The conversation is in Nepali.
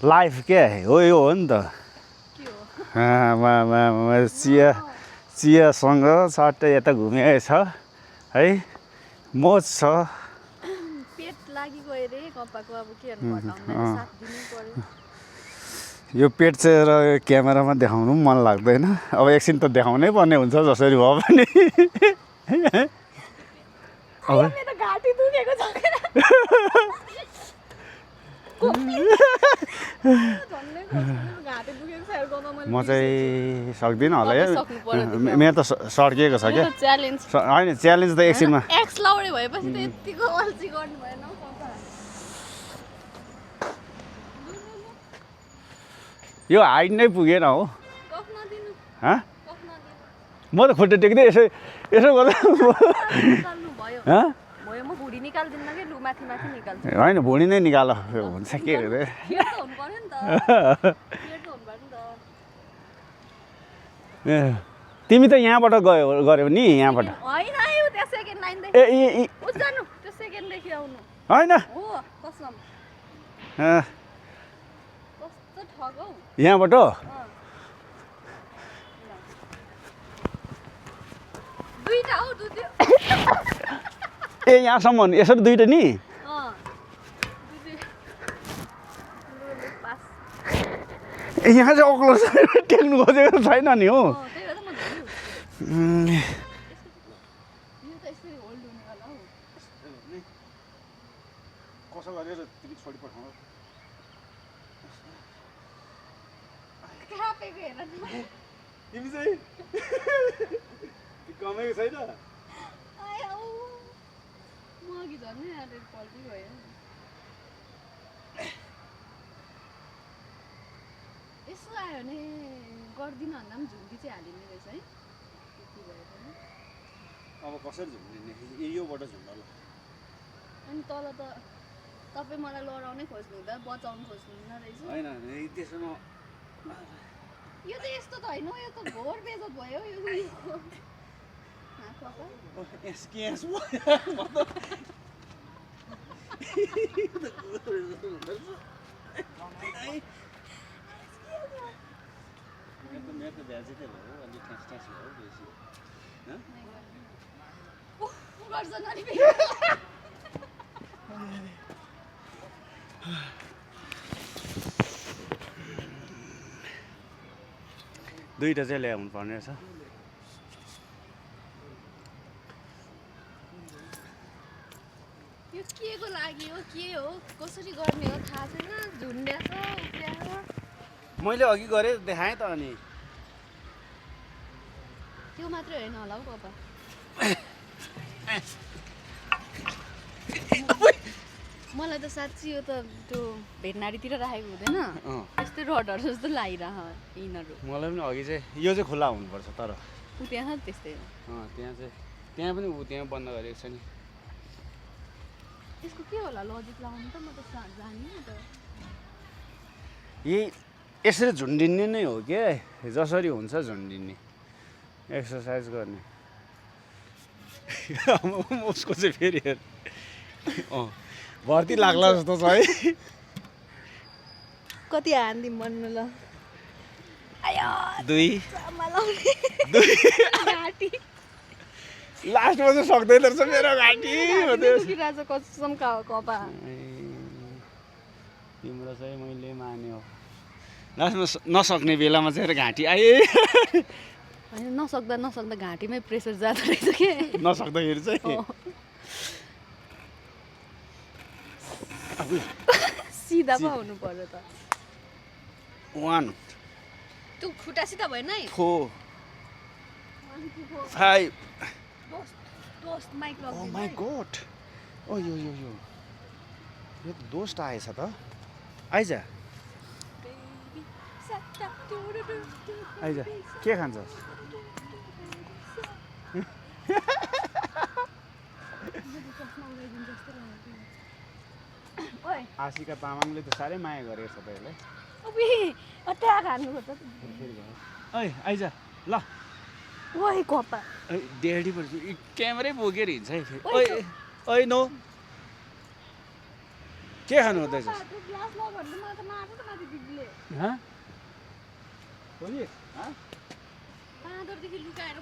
लाइफ क्या हो यो हो नि त चियासँग सट्टै यता घुमेको छ है मोज छ पेट लागिगयो रे कपाको अब के गर्नु घटाउनलाई साथ दिनै पर्यो यो पेट चाहिँ र क्यामेरामा देखाउनु पनि मन लाग्दैन अब एकछिन त देखाउनै पर्ने हुन्छ जसरी भए पनि मेरो घाँटी दुखेको छ म चाहिँ सक्दिनँ होला या मेरो त सड्किएको छ क्या होइन च्यालेन्ज त एकछिनमा एक्स लाउडे भएपछि त यतिको अल्छी गर्नु भएन यो हाइट नै पुगेन हो म त खुट्टा टेक्दै यसो यसो गर्दा होइन भुँडी नै निकाल हुन्छ के अरे तिमी त यहाँबाट गयौ नि यहाँबाट होइन यहाँबाट ए यहाँसम्म यसरी दुईटा नि यहाँ चाहिँ अग्लो टेक्नु खोजेको छैन नि हो कसो गरेर तिमी छोडी पठाउनु तिमी चाहिँ कमेको छैन यसो आयो भने गर्दिनँ भन्दा पनि झुम्की चाहिँ हालिने रहेछ है अब कसरी झुम्लिने योबाट झुम्ल अनि तल त तपाईँ मलाई लडाउनै खोज्नुहुँदा बचाउनु खोज्नुहुन्न रहेछ होइन त्यसमा यो त यस्तो त होइन यो त घोर बेजत भयो यो दुईटा चाहिँ ल्याउनु पर्ने रहेछ यो के को लागि हो के हो कसरी गर्ने हो थाहा छैन झुन्ड्या छ उफ्रिया मैले अघि गरेँ देखाएँ त अनि त्यो मात्रै होइन होला हौ पापा मलाई त साँच्ची यो त त्यो भेटनारीतिर राखेको हुँदैन त्यस्तै रडहरू जस्तो लागिरह यिनीहरू मलाई पनि अघि चाहिँ यो चाहिँ खुल्ला हुनुपर्छ तर ऊ त्यहाँ छ त्यस्तै त्यहाँ पनि ऊ त्यहाँ बन्द गरेको छ नि यसको के होला लजिक लाउनु त म त जान्दिनँ त यही यसरी झुन्डिने नै हो क्या जसरी हुन्छ झुन्डिने एक्सर्साइज गर्ने उसको चाहिँ फेरि भर्ती लाग्ला जस्तो छ है कति हान्दिम भन्नु ल दुई घाँटी लास्टमा चाहिँ सक्दैन रहेछ मेरो घाँटी कसम कपा तिम्रो चाहिँ मैले मान्यो लास्टमा नसक्ने बेलामा चाहिँ घाँटी आए होइन नसक्दा घाँटीमै प्रेसर जाँदो रहेछ के नसक्दाखेरि चाहिँ सिधा पो हुनु पर्यो त 1 तँ खुट्टा सिधा भएन है 4 5 दोस्त माइक लग ओ माय गॉड ओ यो त दोस्त आएछ त आइज के खान्छस् आशिका तामाङले त साह्रै माया गरेको छ त्यसलाई ओइ आइज ल ओइ कपा ड्याडी क्यामेरै बोकेर हिँड्छ है ओइ नो के खानु हुँदैछ ग्लास नभन्नु मलाई त मार्छ त माथि दिदीले हँ? पुलिस? बाँदरदेखि लुकाएर